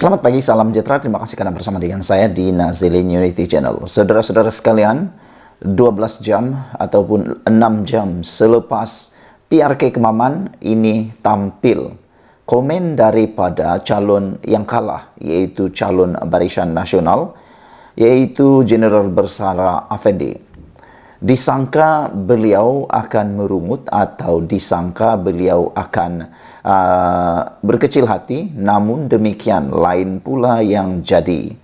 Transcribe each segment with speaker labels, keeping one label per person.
Speaker 1: Selamat pagi, salam sejahtera. Terima kasih karena bersama dengan saya di Nazilin Unity Channel. Saudara-saudara sekalian, 12 jam ataupun 6 jam selepas PRK Kemaman ini tampil komen daripada calon yang kalah, yaitu calon Barisan Nasional, yaitu Jeneral Bersara Afendi. Disangka beliau akan merungut atau disangka beliau akan berkecil hati, namun demikian lain pula yang jadi.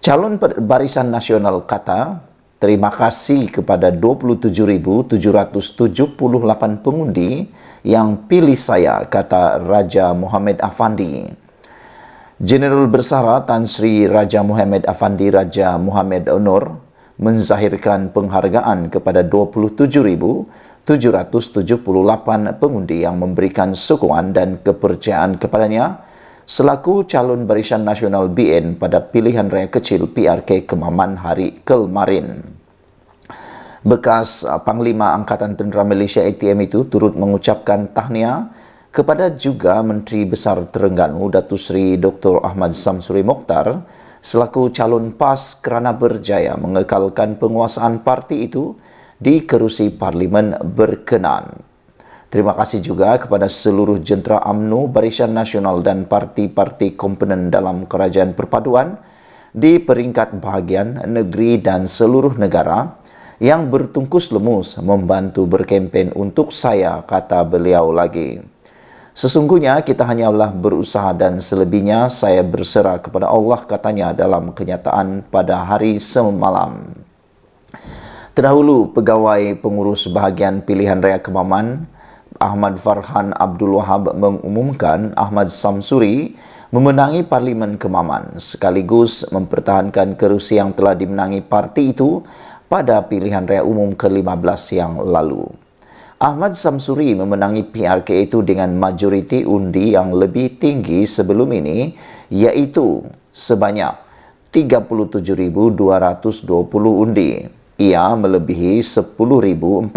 Speaker 1: Calon Barisan Nasional kata, terima kasih kepada 27.778 pengundi yang pilih saya, kata Raja Muhammad Afandi. Jeneral Bersara Tan Sri Raja Muhammad Afandi Raja Muhammad Onor menzahirkan penghargaan kepada 27.778 pengundi yang memberikan sokongan dan kepercayaan kepadanya selaku calon Barisan Nasional BN pada pilihan raya kecil PRK Kemaman hari kemarin. Bekas Panglima Angkatan Tentera Malaysia ATM itu turut mengucapkan tahniah kepada juga Menteri Besar Terengganu Datuk Seri Dr. Ahmad Samsuri Mokhtar selaku calon PAS kerana berjaya mengekalkan penguasaan parti itu di kerusi Parlimen berkenan. Terima kasih juga kepada seluruh jentera UMNO, Barisan Nasional dan parti-parti komponen dalam Kerajaan Perpaduan di peringkat bahagian negeri dan seluruh negara yang bertungkus lemus membantu berkempen untuk saya, kata beliau lagi. Sesungguhnya kita hanyalah berusaha dan selebihnya saya berserah kepada Allah, katanya dalam kenyataan pada hari semalam. Terdahulu, Pegawai Pengurus Bahagian Pilihan Raya Kemaman, Ahmad Farhan Abdul Wahab mengumumkan Ahmad Samsuri memenangi Parlimen Kemaman sekaligus mempertahankan kerusi yang telah dimenangi parti itu pada pilihan raya umum ke-15 yang lalu. Ahmad Samsuri memenangi PRK itu dengan majoriti undi yang lebih tinggi sebelum ini, yaitu sebanyak 37.220 undi. Ia melebihi 10.041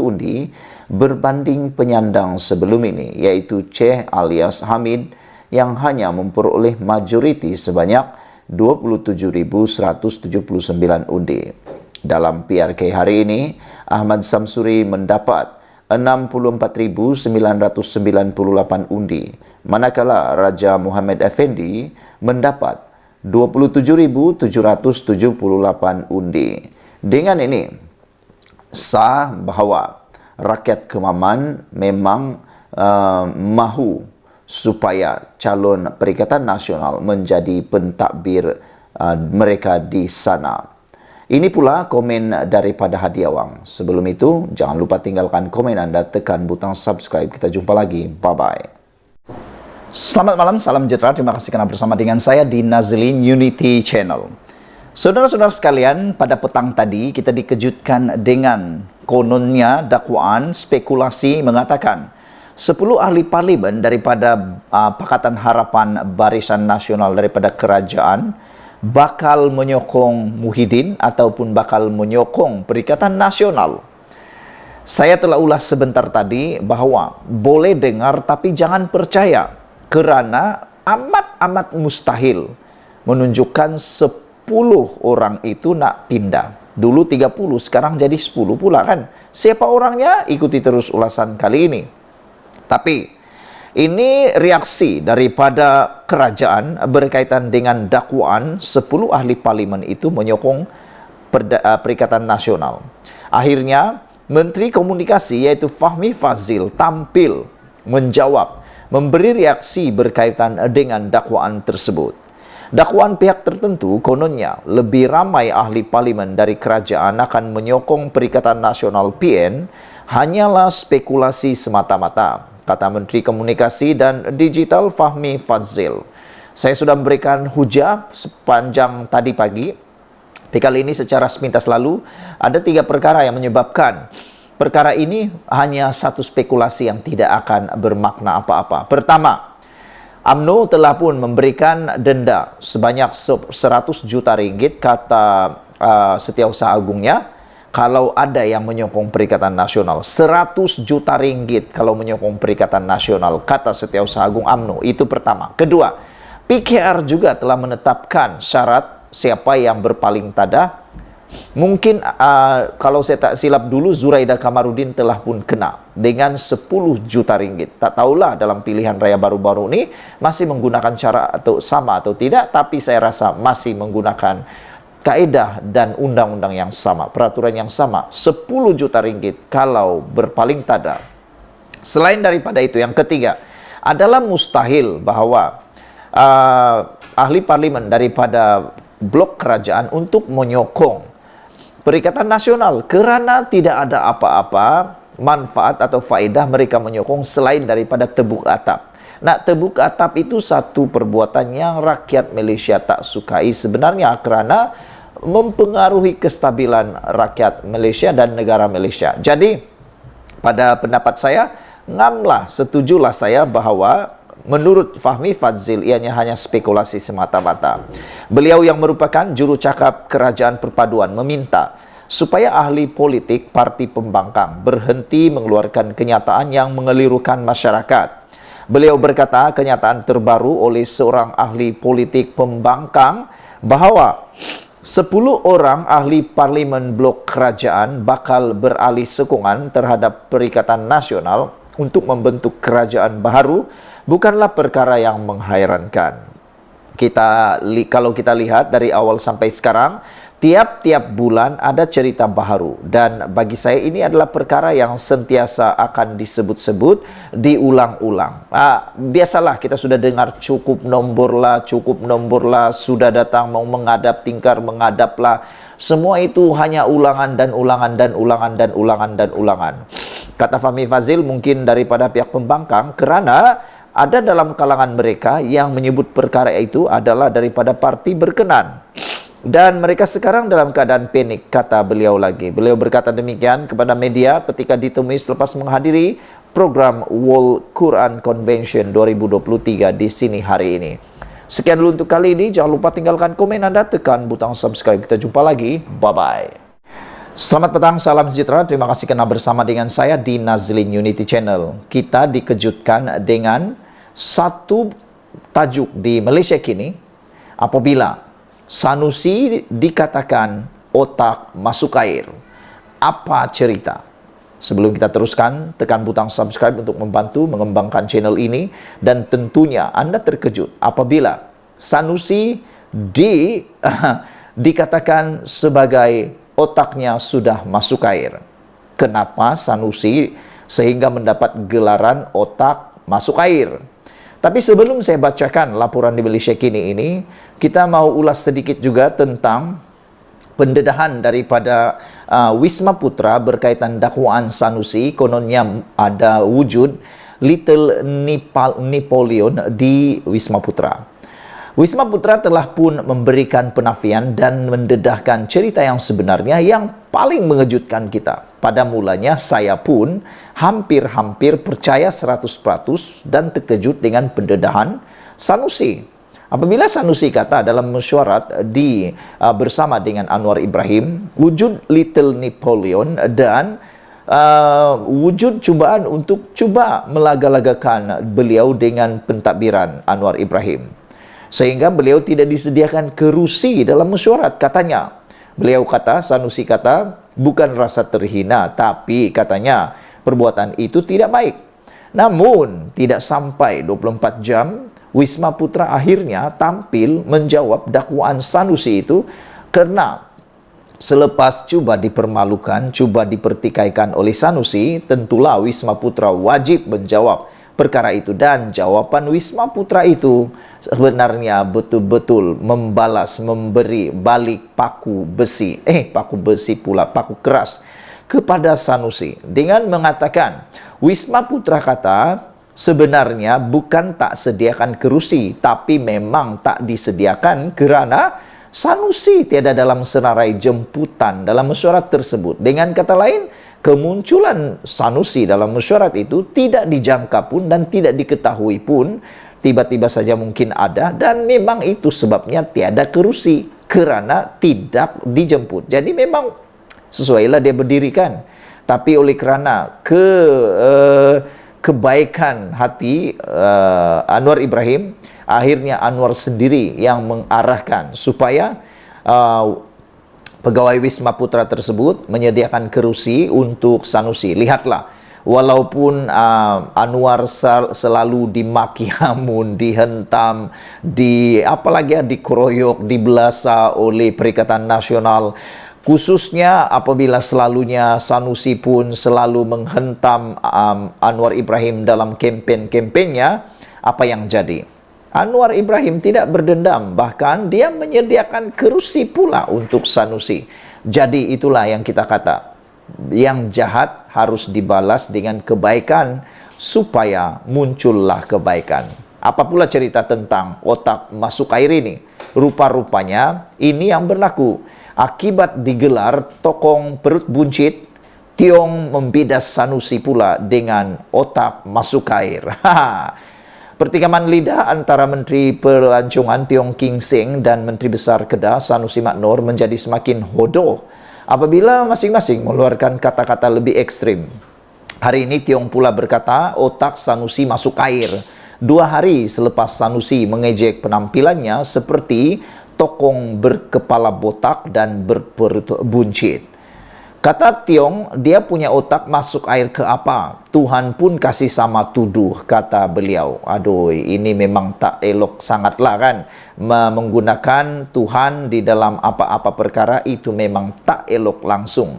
Speaker 1: undi berbanding penyandang sebelum ini, yaitu Ceh alias Hamid yang hanya memperoleh majoriti sebanyak 27.179 undi. Dalam PRK hari ini, Ahmad Samsuri mendapat 64.998 undi, manakala Raja Muhammad Afendi mendapat 27.778 undi. Dengan ini, sah bahawa rakyat Kemaman memang mahu supaya calon Perikatan Nasional menjadi pentadbir mereka di sana. Ini pula komen daripada Hadiah Wang. Sebelum itu, jangan lupa tinggalkan komen anda, tekan butang subscribe. Kita jumpa lagi. Bye-bye. Selamat malam, salam sejahtera. Terima kasih kerana bersama dengan saya di Nazilin Unity Channel. Saudara-saudara sekalian, pada petang tadi kita dikejutkan dengan kononnya dakwaan spekulasi mengatakan 10 ahli parlimen daripada Pakatan Harapan Barisan Nasional daripada kerajaan bakal menyokong Muhyiddin ataupun bakal menyokong Perikatan Nasional. Saya telah ulas sebentar tadi bahawa boleh dengar tapi jangan percaya, kerana amat-amat mustahil menunjukkan 10 orang itu nak pindah. Dulu 30, sekarang jadi 10 pula kan. Siapa orangnya? Ikuti terus ulasan kali ini. Tapi ini reaksi daripada kerajaan berkaitan dengan dakwaan 10 ahli parlimen itu menyokong Perikatan Nasional. Akhirnya, Menteri Komunikasi iaitu Fahmi Fadzil tampil menjawab, memberi reaksi berkaitan dengan dakwaan tersebut. Dakwaan pihak tertentu kononnya lebih ramai ahli parlimen dari kerajaan akan menyokong Perikatan Nasional PN hanyalah spekulasi semata-mata, kata Menteri Komunikasi dan Digital Fahmi Fadzil. Saya sudah memberikan hujah sepanjang tadi pagi. Tapi kali ini secara sepintas lalu, ada 3 perkara yang menyebabkan perkara ini hanya satu spekulasi yang tidak akan bermakna apa-apa. Pertama, UMNO telah pun memberikan denda sebanyak 100 juta ringgit, kata Setiausaha Agungnya, kalau ada yang menyokong Perikatan Nasional. 100 juta ringgit kalau menyokong Perikatan Nasional, kata Setiausaha Agung UMNO. Itu pertama. Kedua, PKR juga telah menetapkan syarat siapa yang berpaling tada. Mungkin kalau saya tak silap dulu Zuraida Kamarudin telah pun kena dengan 10 juta ringgit. Tak tahulah dalam pilihan raya baru-baru ini masih menggunakan cara atau sama atau tidak, tapi saya rasa masih menggunakan kaedah dan undang-undang yang sama, peraturan yang sama. 10 juta ringgit kalau berpaling tada. Selain daripada itu, yang ketiga adalah mustahil bahwa ahli parlimen daripada blok kerajaan untuk menyokong Perikatan Nasional kerana tidak ada apa-apa manfaat atau faedah mereka menyokong selain daripada tebuk atap. Nak tebuk atap itu satu perbuatan yang rakyat Malaysia tak sukai sebenarnya kerana mempengaruhi kestabilan rakyat Malaysia dan negara Malaysia. Jadi pada pendapat saya, ngamlah, setujulah saya bahawa menurut Fahmi Fadzil, ianya hanya spekulasi semata-mata. Beliau yang merupakan jurucakap Kerajaan Perpaduan meminta supaya ahli politik parti pembangkang berhenti mengeluarkan kenyataan yang mengelirukan masyarakat. Beliau berkata kenyataan terbaru oleh seorang ahli politik pembangkang bahawa 10 orang ahli parlimen blok kerajaan bakal beralih sokongan terhadap Perikatan Nasional untuk membentuk kerajaan baru bukanlah perkara yang menghairankan. Kalau kita lihat dari awal sampai sekarang, tiap-tiap bulan ada cerita baru, dan bagi saya ini adalah perkara yang sentiasa akan disebut-sebut, diulang-ulang. Biasalah kita sudah dengar cukup nombor lah, sudah datang mau menghadap, tingkar menghadap lah. Semua itu hanya ulangan dan ulangan dan ulangan dan ulangan dan ulangan. Kata Fahmi Fadzil mungkin daripada pihak pembangkang kerana ada dalam kalangan mereka yang menyebut perkara itu adalah daripada parti berkenan. Dan mereka sekarang dalam keadaan panik, kata beliau lagi. Beliau berkata demikian kepada media ketika ditemui selepas menghadiri program World Quran Convention 2023 di sini hari ini. Sekian dulu untuk kali ini. Jangan lupa tinggalkan komen Anda, tekan butang subscribe. Kita jumpa lagi. Bye-bye. Selamat petang, salam sejahtera. Terima kasih kerana bersama dengan saya di Nazlin Unity Channel. Kita dikejutkan dengan satu tajuk di Malaysia kini apabila Sanusi dikatakan otak masuk air. Apa cerita? Sebelum kita teruskan, tekan butang subscribe untuk membantu mengembangkan channel ini, dan tentunya Anda terkejut apabila Sanusi dikatakan sebagai otaknya sudah masuk air. Kenapa Sanusi sehingga mendapat gelaran otak masuk air? Tapi sebelum saya bacakan laporan di Malaysia kini ini, kita mau ulas sedikit juga tentang pendedahan daripada Wisma Putra berkaitan dakwaan Sanusi. Kononnya ada wujud Little Napoleon di Wisma Putra. Wisma Putra telah pun memberikan penafian dan mendedahkan cerita yang sebenarnya yang paling mengejutkan kita. Pada mulanya saya pun hampir-hampir percaya 100% dan terkejut dengan pendedahan Sanusi. Apabila Sanusi kata dalam mesyuarat bersama dengan Anwar Ibrahim, wujud Little Napoleon dan wujud cubaan untuk cuba melaga-lagakan beliau dengan pentadbiran Anwar Ibrahim. Sehingga beliau tidak disediakan kerusi dalam mesyuarat, katanya. Beliau kata, Sanusi kata, bukan rasa terhina, tapi katanya perbuatan itu tidak baik. Namun, tidak sampai 24 jam, Wisma Putra akhirnya tampil menjawab dakwaan Sanusi itu kerana selepas cuba dipermalukan, cuba dipertikaikan oleh Sanusi, tentulah Wisma Putra wajib menjawab perkara itu, dan jawapan Wisma Putra itu sebenarnya betul-betul membalas, memberi balik paku besi paku keras kepada Sanusi dengan mengatakan Wisma Putra kata sebenarnya bukan tak sediakan kerusi, tapi memang tak disediakan kerana Sanusi tiada dalam senarai jemputan dalam mesyuarat tersebut. Dengan kata lain, kemunculan Sanusi dalam mesyuarat itu tidak dijangka pun dan tidak diketahui pun, tiba-tiba saja mungkin ada, dan memang itu sebabnya tiada kerusi kerana tidak dijemput. Jadi memang sesuailah dia berdirikan, tapi oleh kerana kebaikan hati Anwar Ibrahim, Akhirnya Anwar sendiri yang mengarahkan supaya pegawai Wisma Putra tersebut menyediakan kerusi untuk Sanusi. Lihatlah, walaupun Anwar selalu dimaki hamun, dihentam, dikeroyok, dibelasa oleh Perikatan Nasional, khususnya apabila selalunya Sanusi pun selalu menghentam Anwar Ibrahim dalam kempen-kempennya, apa yang jadi? Anwar Ibrahim tidak berdendam, bahkan dia menyediakan kerusi pula untuk Sanusi. Jadi itulah yang kita kata, yang jahat harus dibalas dengan kebaikan supaya muncullah kebaikan. Apa pula cerita tentang otak masuk air ini? Rupa-rupanya ini yang berlaku. Akibat digelar tokong perut buncit, Tiong membidas Sanusi pula dengan otak masuk air. Pertikaman lidah antara Menteri Pelancongan Tiong King Seng dan Menteri Besar Kedah Sanusi Maknor menjadi semakin hodoh apabila masing-masing mengeluarkan kata-kata lebih ekstrim. Hari ini Tiong pula berkata otak Sanusi masuk air. 2 hari selepas Sanusi mengejek penampilannya seperti tokong berkepala botak dan berperut buncit. Kata Tiong, dia punya otak masuk air ke apa? Tuhan pun kasih sama tuduh, kata beliau. Aduh, ini memang tak elok sangatlah kan. Menggunakan Tuhan di dalam apa-apa perkara itu memang tak elok langsung.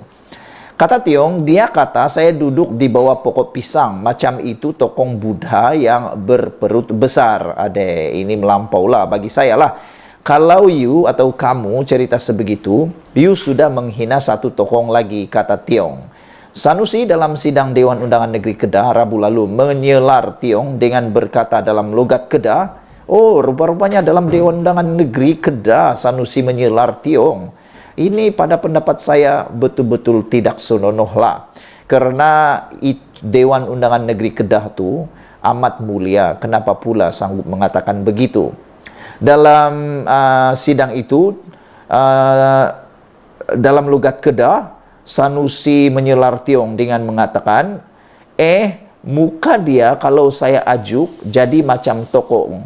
Speaker 1: Kata Tiong, dia kata saya duduk di bawah pokok pisang. Macam itu tokong Buddha yang berperut besar. Ini melampaulah bagi saya lah. Kalau you atau kamu cerita sebegitu, you sudah menghina satu tokoh lagi, kata Tiong. Sanusi dalam sidang Dewan Undangan Negeri Kedah Rabu lalu menyelar Tiong dengan berkata dalam logat Kedah, oh, rupa-rupanya dalam Dewan Undangan Negeri Kedah Sanusi menyelar Tiong. Ini pada pendapat saya betul-betul tidak senonoh lah. Karena Dewan Undangan Negeri Kedah itu amat mulia, kenapa pula sanggup mengatakan begitu? Dalam sidang itu, dalam logat Kedah, Sanusi menyelar Tiong dengan mengatakan, muka dia kalau saya ajuk jadi macam tokong.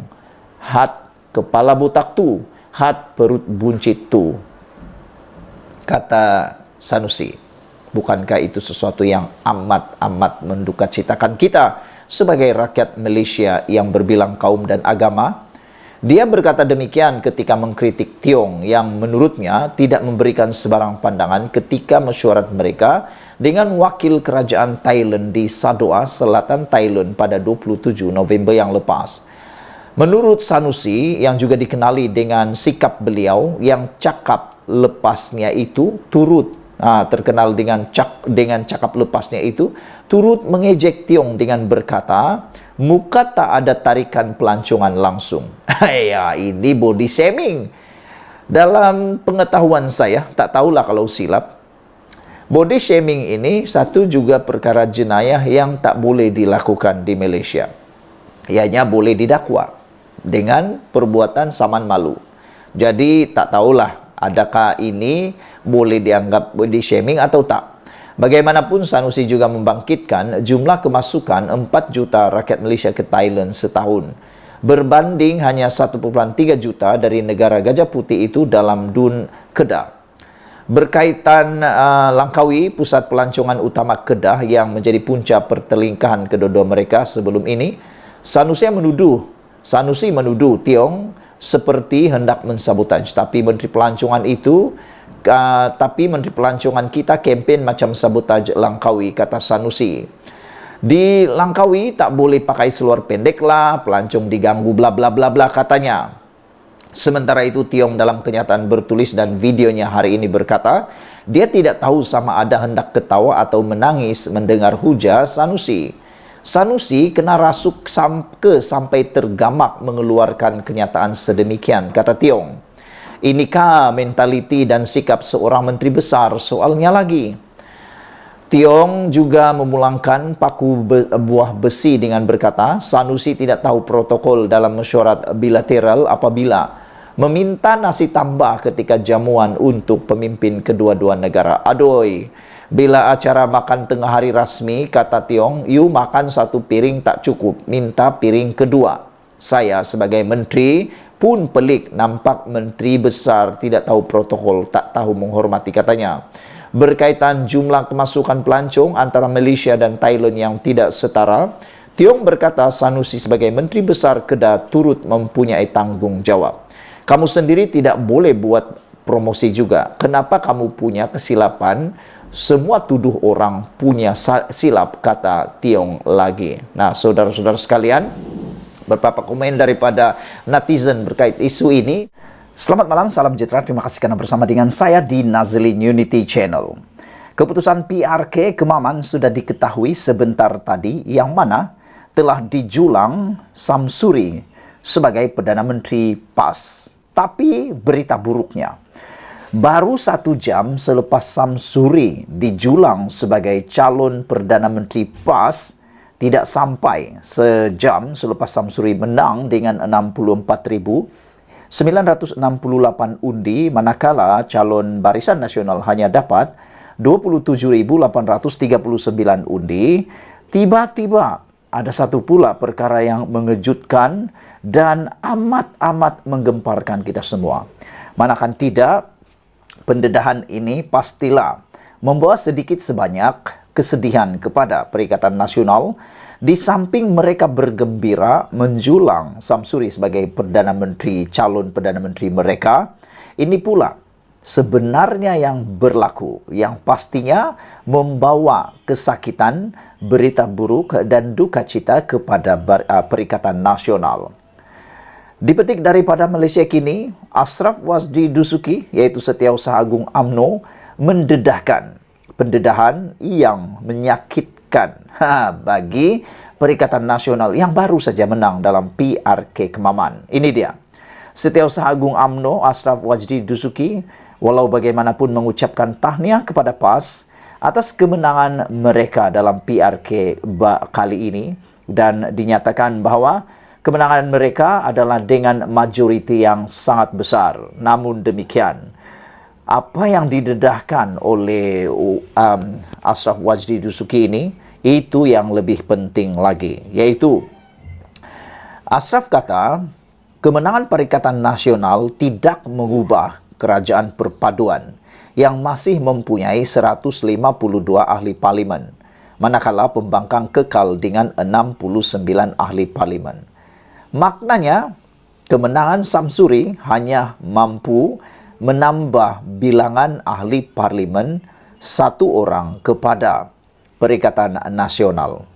Speaker 1: Hat kepala botak tu, hat perut buncit tu. Kata Sanusi. Bukankah itu sesuatu yang amat mendukacitakan kita sebagai rakyat Malaysia yang berbilang kaum dan agama? Dia berkata demikian ketika mengkritik Tiong yang menurutnya tidak memberikan sebarang pandangan ketika mesyuarat mereka dengan wakil kerajaan Thailand di Sadoa, selatan Thailand pada 27 November yang lepas. Menurut Sanusi yang juga dikenali dengan sikap beliau yang cakap lepasnya itu terkenal dengan cakap lepasnya itu turut mengejek Tiong dengan berkata, muka tak ada tarikan pelancongan langsung. Ya, ini body shaming. Dalam pengetahuan saya, tak tahulah kalau silap, body shaming ini satu juga perkara jenayah yang tak boleh dilakukan di Malaysia. Ianya boleh didakwa dengan perbuatan saman malu. Jadi tak tahulah adakah ini boleh dianggap body shaming atau tak. Bagaimanapun Sanusi juga membangkitkan jumlah kemasukan 4 juta rakyat Malaysia ke Thailand setahun. Berbanding hanya 1.3 juta dari negara Gajah Putih itu dalam DUN Kedah. Berkaitan Langkawi, pusat pelancongan utama Kedah yang menjadi punca pertelingkahan kedua-dua mereka sebelum ini, Sanusi menuduh Tiong seperti hendak mensabotaj. Tapi Menteri Pelancongan kita kempen macam sabotaj Langkawi, kata Sanusi. Di Langkawi tak boleh pakai seluar pendek lah, pelancong diganggu bla bla bla bla, katanya. Sementara itu Tiong dalam kenyataan bertulis dan videonya hari ini berkata, dia tidak tahu sama ada hendak ketawa atau menangis mendengar hujah Sanusi. Sanusi kena rasuk sampai tergamak mengeluarkan kenyataan sedemikian, kata Tiong. Inikah mentaliti dan sikap seorang menteri besar? Soalnya lagi. Tiong juga memulangkan paku buah besi dengan berkata, Sanusi tidak tahu protokol dalam mesyuarat bilateral apabila meminta nasi tambah ketika jamuan untuk pemimpin kedua-dua negara. Aduh, bila acara makan tengah hari rasmi, kata Tiong, you makan satu piring tak cukup, minta piring kedua. Saya sebagai menteri pun pelik, nampak menteri besar tidak tahu protokol, tak tahu menghormati, katanya. Berkaitan jumlah kemasukan pelancong antara Malaysia dan Thailand yang tidak setara, Tiong berkata Sanusi sebagai menteri besar Kedah turut mempunyai tanggungjawab. Kamu sendiri tidak boleh buat promosi juga. Kenapa kamu punya kesilapan? Semua tuduh orang punya silap, kata Tiong lagi. Nah, saudara-saudara sekalian, beberapa komen daripada netizen berkait isu ini. Selamat malam, salam sejahtera. Terima kasih karena bersama dengan saya di Nazlin Unity Channel. Keputusan PRK Kemaman sudah diketahui sebentar tadi, yang mana telah dijulang Samsuri sebagai Perdana Menteri PAS. Tapi berita buruknya, baru 1 jam selepas Samsuri dijulang sebagai calon Perdana Menteri PAS, tidak sampai sejam selepas Samsuri menang dengan 64,968 undi, manakala calon Barisan Nasional hanya dapat 27,839 undi. Tiba-tiba ada satu pula perkara yang mengejutkan dan amat-amat menggemparkan kita semua. Manakan tidak, pendedahan ini pastilah membawa sedikit sebanyak kesedihan kepada Perikatan Nasional. Di samping mereka bergembira menjulang Samsuri sebagai Perdana Menteri, calon Perdana Menteri mereka, ini pula sebenarnya yang berlaku, yang pastinya membawa kesakitan, berita buruk dan duka cita kepada Perikatan Nasional. Dipetik daripada Malaysia Kini, Ashraf Wazdi Dusuki, yaitu Setiausaha Agung UMNO, mendedahkan pendedahan yang menyakitkan bagi Perikatan Nasional yang baru saja menang dalam PRK Kemaman. Ini dia, Setiausaha Agung UMNO Ashraf Wazdi Dusuki, walau bagaimanapun mengucapkan tahniah kepada PAS atas kemenangan mereka dalam PRK kali ini, dan dinyatakan bahawa kemenangan mereka adalah dengan majoriti yang sangat besar. Namun demikian, apa yang didedahkan oleh Ashraf Wazdi Dusuki ini, itu yang lebih penting lagi, yaitu Ashraf kata kemenangan Perikatan Nasional tidak mengubah Kerajaan Perpaduan yang masih mempunyai 152 ahli parlimen, manakala pembangkang kekal dengan 69 ahli parlimen. Maknanya, kemenangan Samsuri hanya mampu menambah bilangan ahli parlimen 1 orang kepada Perikatan Nasional.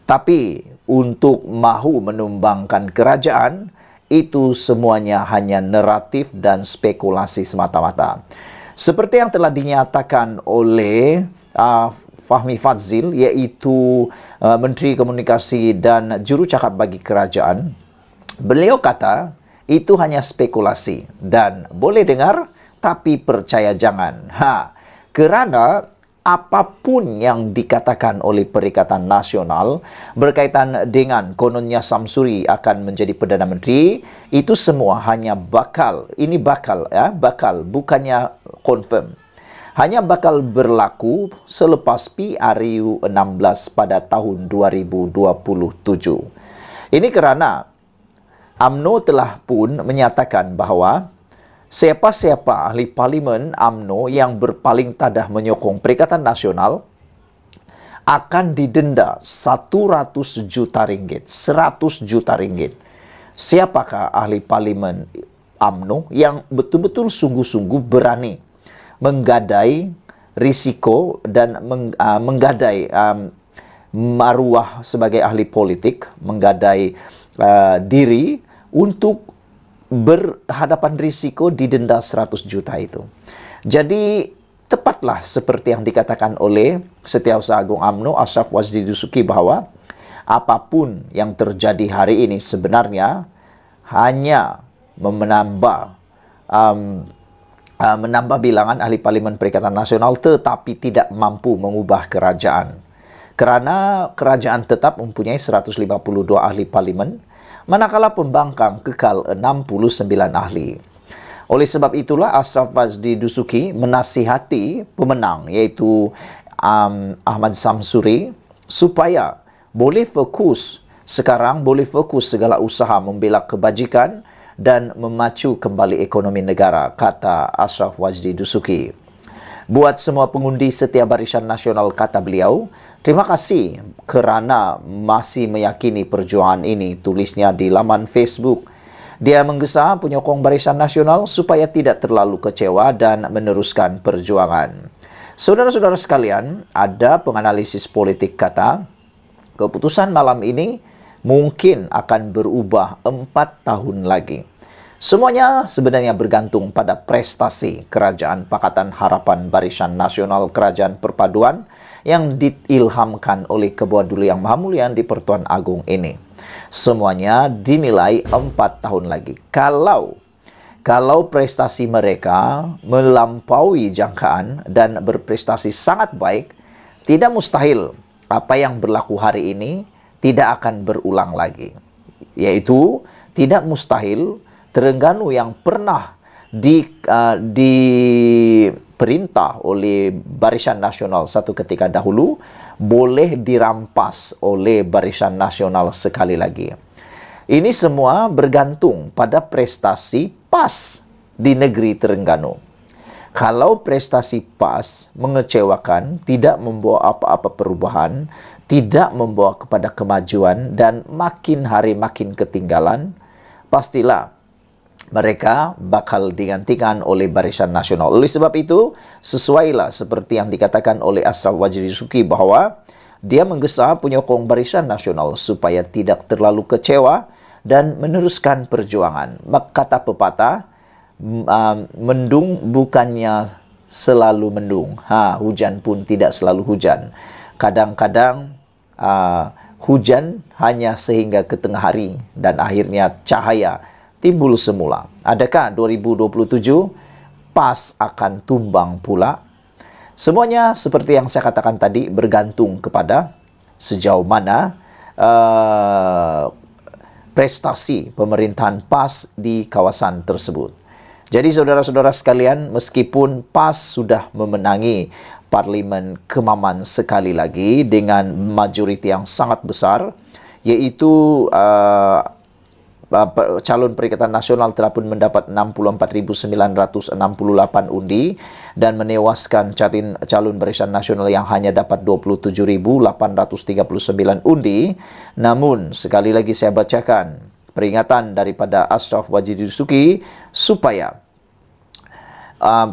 Speaker 1: Tapi untuk mahu menumbangkan kerajaan, itu semuanya hanya naratif dan spekulasi semata-mata. Seperti yang telah dinyatakan oleh Fahmi Fadzil, iaitu Menteri Komunikasi dan Jurucakap bagi Kerajaan, beliau kata itu hanya spekulasi dan boleh dengar tapi percaya jangan. Kerana apapun yang dikatakan oleh Perikatan Nasional berkaitan dengan kononnya Samsuri akan menjadi Perdana Menteri, itu semua hanya bakal, ini bakal bukannya confirm. Hanya bakal berlaku selepas PRU 16 pada tahun 2027. Ini kerana UMNO telah pun menyatakan bahawa siapa-siapa ahli parlimen UMNO yang berpaling tadah menyokong Perikatan Nasional akan didenda 100 juta ringgit. 100 juta ringgit. Siapakah ahli parlimen UMNO yang betul-betul sungguh-sungguh berani menggadai risiko dan menggadai maruah sebagai ahli politik, menggadai diri untuk berhadapan risiko didenda 100 juta itu. Jadi tepatlah seperti yang dikatakan oleh Setiausaha Agung UMNO Ashraf Wazdi Dusuki bahawa apapun yang terjadi hari ini sebenarnya hanya menambah bilangan ahli parlimen Perikatan Nasional, tetapi tidak mampu mengubah kerajaan. Kerana kerajaan tetap mempunyai 152 ahli parlimen, manakala pembangkang kekal 69 ahli. Oleh sebab itulah Ashraf Wazdi Dusuki menasihati pemenang, iaitu Ahmad Samsuri, supaya boleh fokus Sekarang boleh fokus segala usaha membela kebajikan dan memacu kembali ekonomi negara, kata Ashraf Wajdi Dusuki. Buat semua pengundi setia Barisan Nasional, kata beliau, terima kasih kerana masih meyakini perjuangan ini, tulisnya di laman Facebook. Dia menggesa penyokong Barisan Nasional supaya tidak terlalu kecewa dan meneruskan perjuangan. Saudara-saudara sekalian, ada penganalisis politik kata, keputusan malam ini mungkin akan berubah 4 tahun lagi. Semuanya sebenarnya bergantung pada prestasi Kerajaan Pakatan Harapan Barisan Nasional Kerajaan Perpaduan yang diilhamkan oleh Ketua Duli Yang Maha Mulia di Pertuan Agung ini. Semuanya dinilai 4 tahun lagi. Kalau prestasi mereka melampaui jangkaan dan berprestasi sangat baik, tidak mustahil apa yang berlaku hari ini tidak akan berulang lagi. Yaitu tidak mustahil Terengganu yang pernah diperintah oleh Barisan Nasional satu ketika dahulu boleh dirampas oleh Barisan Nasional sekali lagi. Ini semua bergantung pada prestasi PAS di negeri Terengganu. Kalau prestasi PAS mengecewakan, tidak membawa apa-apa perubahan, tidak membawa kepada kemajuan dan makin hari makin ketinggalan, pastilah mereka bakal digantikan oleh Barisan Nasional. Oleh sebab itu, sesuailah seperti yang dikatakan oleh Ashraf Wajdi Dusuki bahwa dia menggesa penyokong Barisan Nasional supaya tidak terlalu kecewa dan meneruskan perjuangan. Kata pepatah, mendung bukannya selalu mendung. Hujan pun tidak selalu hujan. Kadang-kadang hujan hanya sehingga ke tengah hari dan akhirnya cahaya timbul semula. Adakah 2027 PAS akan tumbang pula? Semuanya seperti yang saya katakan tadi bergantung kepada sejauh mana prestasi pemerintahan PAS di kawasan tersebut. Jadi saudara-saudara sekalian, meskipun PAS sudah memenangi Parlimen Kemaman sekali lagi dengan majoriti yang sangat besar, yaitu calon Perikatan Nasional telah pun mendapat 64.968 undi dan menewaskan calon Barisan Nasional yang hanya dapat 27.839 undi. Namun, sekali lagi saya bacakan peringatan daripada Ashraf Wajdi Dusuki supaya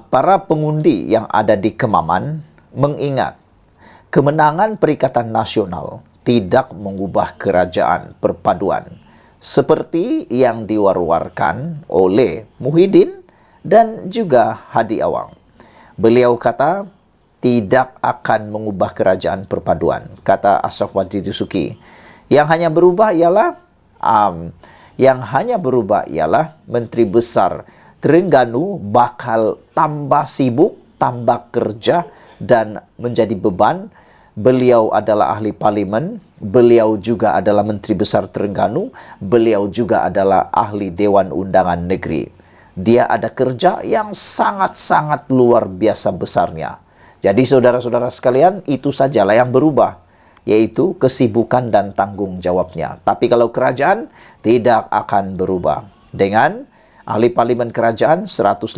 Speaker 1: para pengundi yang ada di Kemaman mengingat kemenangan Perikatan Nasional tidak mengubah kerajaan perpaduan seperti yang diwar-warkan oleh Muhyiddin dan juga Hadi Awang. Beliau kata tidak akan mengubah kerajaan perpaduan, kata Ashraf Wajdi Dusuki. Yang hanya berubah ialah Menteri Besar Terengganu bakal tambah sibuk, tambah kerja dan menjadi beban. Beliau adalah ahli parlimen, beliau juga adalah Menteri Besar Terengganu, beliau juga adalah ahli Dewan Undangan Negeri. Dia ada kerja yang sangat-sangat luar biasa besarnya. Jadi saudara-saudara sekalian, itu sajalah yang berubah, yaitu kesibukan dan tanggung jawabnya. Tapi kalau kerajaan tidak akan berubah. Dengan ahli parlimen kerajaan 152,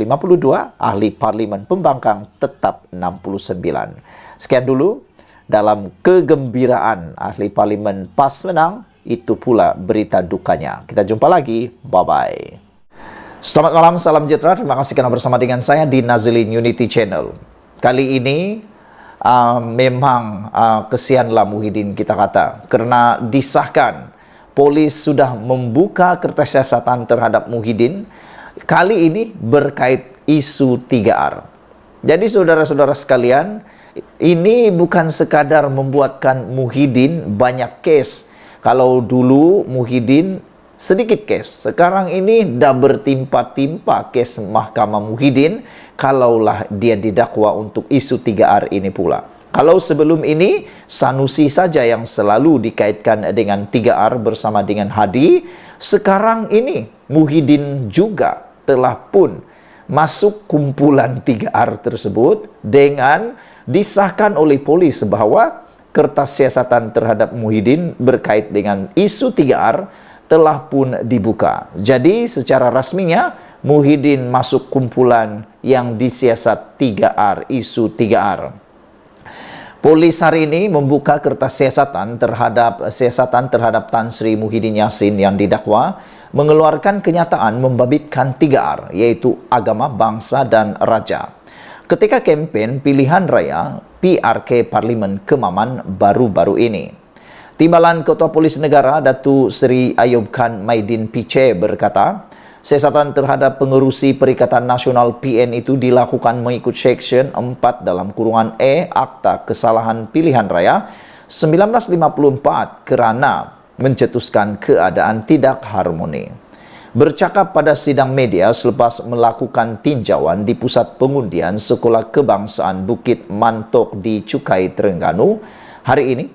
Speaker 1: ahli parlimen pembangkang tetap 69. Sekian dulu. Dalam kegembiraan ahli parlimen PAS menang, itu pula berita dukanya. Kita jumpa lagi. Bye-bye. Selamat malam, salam sejahtera. Terima kasih kerana bersama dengan saya di Nazilin Unity Channel. Kali ini memang kesianlah Muhyiddin kita kata. Kerana disahkan, polis sudah membuka kertas siasatan terhadap Muhyiddin. Kali ini berkait isu 3R. Jadi saudara-saudara sekalian, ini bukan sekadar membuatkan Muhyiddin banyak kes. Kalau dulu Muhyiddin sedikit kes, sekarang ini dah bertimpa-timpa kes Mahkamah Muhyiddin kalaulah dia didakwa untuk isu 3R ini pula. Kalau sebelum ini Sanusi saja yang selalu dikaitkan dengan 3R bersama dengan Hadi, sekarang ini Muhyiddin juga telah pun masuk kumpulan 3R tersebut dengan disahkan oleh polis bahawa kertas siasatan terhadap Muhyiddin berkait dengan isu 3R telah pun dibuka. Jadi secara rasminya Muhyiddin masuk kumpulan yang disiasat 3R, isu 3R. Polis hari ini membuka kertas siasatan terhadap Tan Sri Muhyiddin Yassin yang didakwa mengeluarkan kenyataan membabitkan 3R, yaitu agama, bangsa dan raja, ketika kempen pilihan raya PRK Parlimen Kemaman baru-baru ini. Timbalan Ketua Polis Negara Datu Seri Ayub Khan Maidin Piche berkata, siasatan terhadap pengerusi Perikatan Nasional PN itu dilakukan mengikut Seksyen 4 dalam kurungan E Akta Kesalahan Pilihan Raya 1954 kerana mencetuskan keadaan tidak harmoni. Bercakap pada sidang media selepas melakukan tinjauan di Pusat Pengundian Sekolah Kebangsaan Bukit Mantok di Cukai, Terengganu hari ini,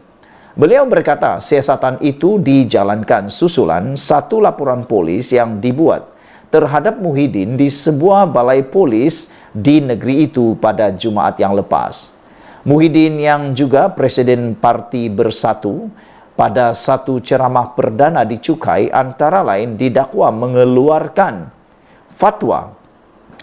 Speaker 1: beliau berkata siasatan itu dijalankan susulan satu laporan polis yang dibuat terhadap Muhyiddin di sebuah balai polis di negeri itu pada Jumaat yang lepas. Muhyiddin yang juga Presiden Parti Bersatu pada satu ceramah perdana di Cukai antara lain didakwa mengeluarkan fatwa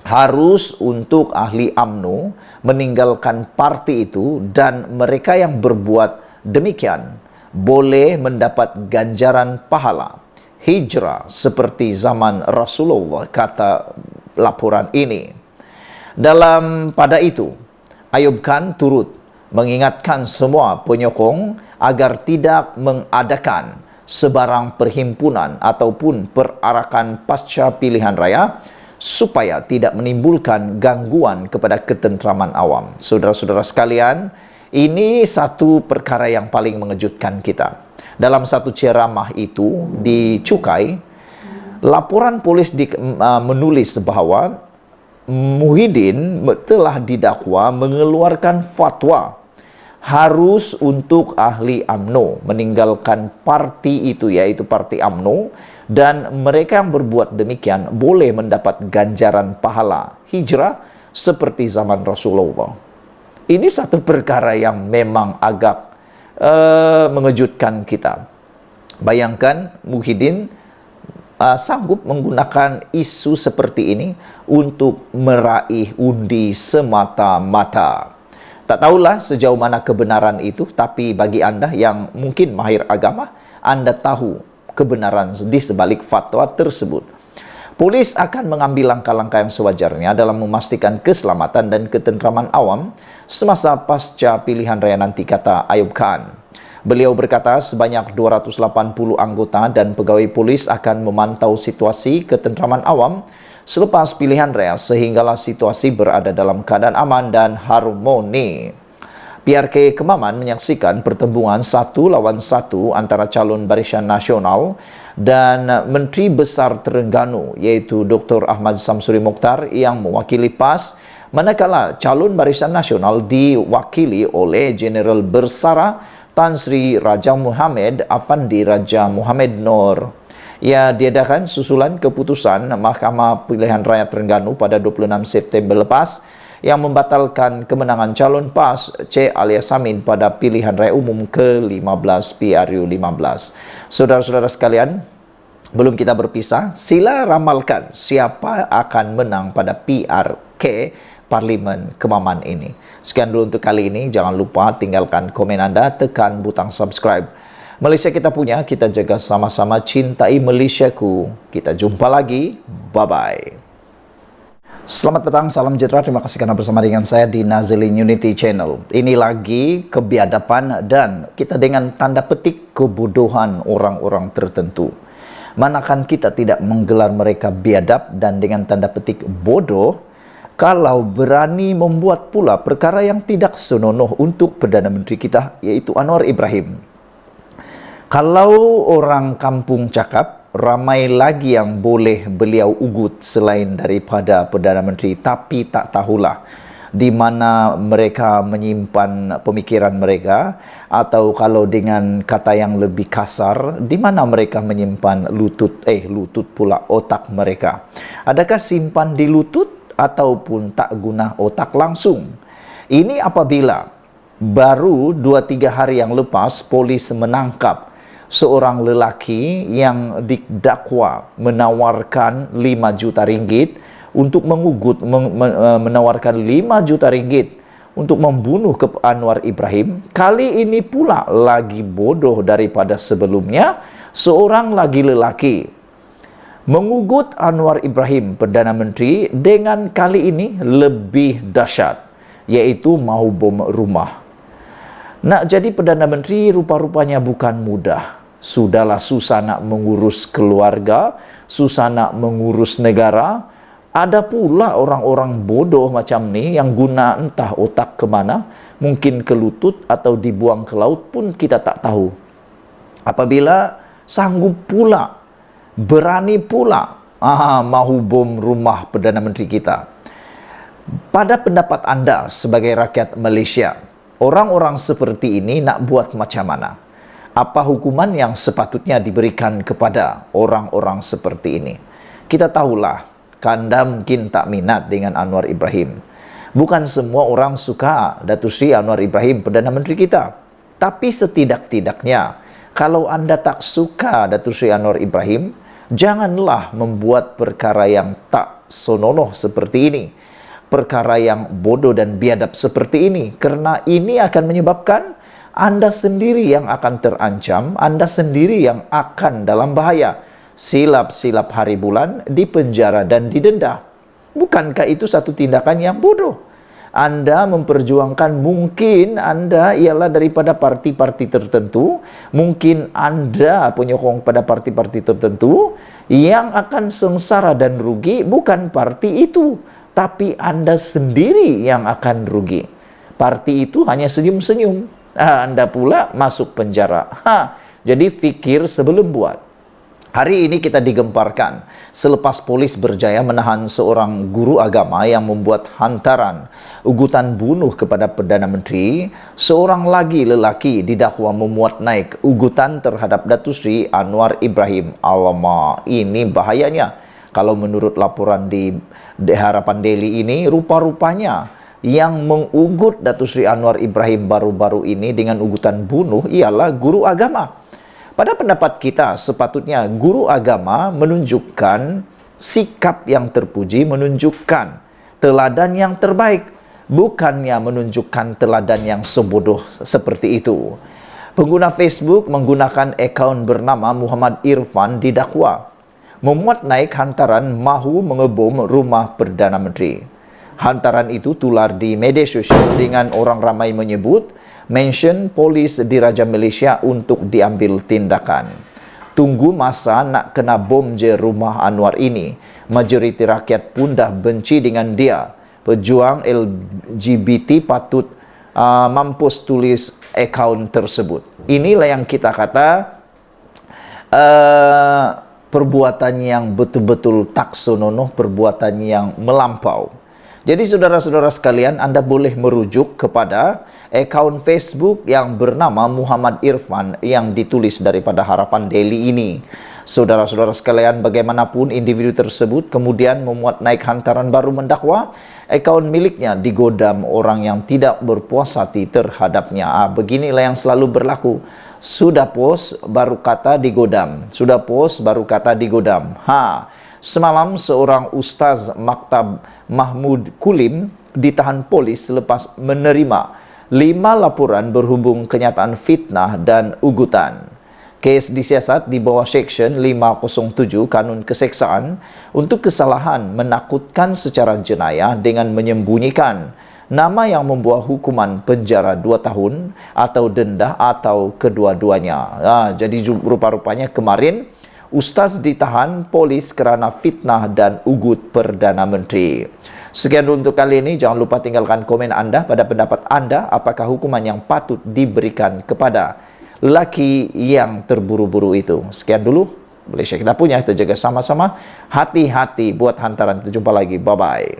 Speaker 1: harus untuk ahli UMNO meninggalkan parti itu dan mereka yang berbuat demikian boleh mendapat ganjaran pahala hijrah seperti zaman Rasulullah, kata laporan ini. Pada itu, Ayub Khan turut mengingatkan semua penyokong agar tidak mengadakan sebarang perhimpunan ataupun perarakan pasca pilihan raya supaya tidak menimbulkan gangguan kepada ketenteraman awam. Saudara-saudara sekalian, ini satu perkara yang paling mengejutkan kita. Dalam satu ceramah itu di Cukai, laporan polis menulis bahwa Muhyiddin telah didakwa mengeluarkan fatwa harus untuk ahli UMNO meninggalkan parti itu, yaitu parti UMNO, dan mereka yang berbuat demikian boleh mendapat ganjaran pahala hijrah seperti zaman Rasulullah. Ini satu perkara yang memang agak mengejutkan kita. Bayangkan Muhyiddin sanggup menggunakan isu seperti ini untuk meraih undi semata-mata. Tak tahulah sejauh mana kebenaran itu, tapi bagi Anda yang mungkin mahir agama, Anda tahu kebenaran di sebalik fatwa tersebut. Polis akan mengambil langkah-langkah yang sewajarnya dalam memastikan keselamatan dan ketenteraman awam semasa pasca pilihan raya nanti, kata Ayub Khan. Beliau berkata sebanyak 280 anggota dan pegawai polis akan memantau situasi ketenteraman awam selepas pilihan raya sehinggalah situasi berada dalam keadaan aman dan harmoni. PRK Kemaman menyaksikan pertembungan 1 lawan 1 antara calon Barisan Nasional dan Menteri Besar Terengganu, yaitu Dr. Ahmad Samsuri Mokhtar yang mewakili PAS, manakala calon Barisan Nasional diwakili oleh Jeneral Bersara Tan Sri Raja Muhammad Afandi Raja Muhammad Noor. Ia diadakan susulan keputusan Mahkamah Pilihan Raya Terengganu pada 26 September lepas yang membatalkan kemenangan calon PAS C. alias Samin pada pilihan raya umum ke-15 PRU 15. Saudara-saudara sekalian, belum kita berpisah, sila ramalkan siapa akan menang pada PRK Parlimen Kemaman ini. Sekian dulu untuk kali ini. Jangan lupa tinggalkan komen Anda, tekan butang subscribe. Malaysia kita punya, kita jaga sama-sama, cintai Malaysiaku. Kita jumpa lagi. Bye-bye. Selamat petang, salam sejahtera. Terima kasih karena bersama dengan saya di Nazilin Unity Channel. Ini lagi kebiadaban dan kita dengan tanda petik kebodohan orang-orang tertentu. Manakan kita tidak menggelar mereka biadab dan dengan tanda petik bodoh kalau berani membuat pula perkara yang tidak senonoh untuk Perdana Menteri kita, yaitu Anwar Ibrahim. Kalau orang kampung cakap, ramai lagi yang boleh beliau ugut selain daripada Perdana Menteri, tapi tak tahulah di mana mereka menyimpan pemikiran mereka, atau kalau dengan kata yang lebih kasar, di mana mereka menyimpan lutut pula otak mereka. Adakah simpan di lutut ataupun tak guna otak langsung? Ini apabila baru 2-3 hari yang lepas polis menangkap seorang lelaki yang didakwa menawarkan 5 juta ringgit untuk menawarkan 5 juta ringgit untuk membunuh Anwar Ibrahim. Kali ini pula lagi bodoh daripada sebelumnya, seorang lagi lelaki mengugut Anwar Ibrahim, Perdana Menteri, dengan kali ini lebih dahsyat, yaitu mau bom rumah. Nak jadi Perdana Menteri rupa-rupanya bukan mudah. Sudahlah susah nak mengurus keluarga, susah nak mengurus negara. Ada pula orang-orang bodoh macam ni yang guna entah otak ke mana, mungkin ke lutut atau dibuang ke laut pun kita tak tahu. Apabila sanggup pula, berani pula mahu bom rumah Perdana Menteri kita. Pada pendapat anda sebagai rakyat Malaysia, orang-orang seperti ini nak buat macam mana? Apa hukuman yang sepatutnya diberikan kepada orang-orang seperti ini? Kita tahulah, anda mungkin tak minat dengan Anwar Ibrahim. Bukan semua orang suka Datuk Seri Anwar Ibrahim, Perdana Menteri kita. Tapi setidak-tidaknya, kalau anda tak suka Datuk Seri Anwar Ibrahim, janganlah membuat perkara yang tak senonoh seperti ini. Perkara yang bodoh dan biadab seperti ini. Kerana ini akan menyebabkan anda sendiri yang akan terancam, anda sendiri yang akan dalam bahaya. Silap-silap hari bulan, dipenjara dan didenda. Bukankah itu satu tindakan yang bodoh? Anda memperjuangkan, mungkin anda ialah daripada parti-parti tertentu, mungkin anda penyokong pada parti-parti tertentu, yang akan sengsara dan rugi bukan parti itu, tapi anda sendiri yang akan rugi. Parti itu hanya senyum-senyum, anda pula masuk penjara. Jadi fikir sebelum buat. Hari ini kita digemparkan selepas polis berjaya menahan seorang guru agama yang membuat hantaran ugutan bunuh kepada Perdana Menteri. Seorang lagi lelaki didakwa memuat naik ugutan terhadap Datuk Seri Anwar Ibrahim. Alamak, ini bahayanya. Kalau menurut laporan di Harapan Daily ini, rupa-rupanya yang mengugut Datuk Seri Anwar Ibrahim baru-baru ini dengan ugutan bunuh ialah guru agama. Pada pendapat kita, sepatutnya guru agama menunjukkan sikap yang terpuji, menunjukkan teladan yang terbaik, bukannya menunjukkan teladan yang sebodoh seperti itu. Pengguna Facebook menggunakan akaun bernama Muhammad Irfan didakwa memuat naik hantaran mahu mengebom rumah Perdana Menteri. Hantaran itu tular di media sosial dengan orang ramai menyebut mention polis Diraja Malaysia untuk diambil tindakan. Tunggu masa nak kena bom je rumah Anwar ini. Majoriti rakyat pun dah benci dengan dia. Pejuang LGBT patut mampus tulis akaun tersebut. Inilah yang kita kata perbuatan yang betul-betul tak senonoh, perbuatan yang melampau. Jadi saudara-saudara sekalian, anda boleh merujuk kepada akaun Facebook yang bernama Muhammad Irfan yang ditulis daripada Harapan Daily ini. Saudara-saudara sekalian, bagaimanapun individu tersebut kemudian memuat naik hantaran baru mendakwa akaun miliknya digodam orang yang tidak berpuas hati terhadapnya. Beginilah yang selalu berlaku. Sudah post baru kata digodam, sudah post baru kata digodam. Semalam seorang ustaz maktab Mahmud Kulim ditahan polis selepas menerima 5 laporan berhubung kenyataan fitnah dan ugutan. Kes disiasat di bawah Seksyen 507 Kanun Keseksaan untuk kesalahan menakutkan secara jenayah dengan menyembunyikan nama yang membuat hukuman penjara 2 tahun atau denda atau kedua-duanya. Jadi rupa-rupanya kemarin ustaz ditahan polis kerana fitnah dan ugut Perdana Menteri. Sekian untuk kali ini. Jangan lupa tinggalkan komen anda pada pendapat anda. Apakah hukuman yang patut diberikan kepada lelaki yang terburu-buru itu. Sekian dulu. Malaysia kita punya. Kita jaga sama-sama. Hati-hati buat hantaran. Kita jumpa lagi. Bye-bye.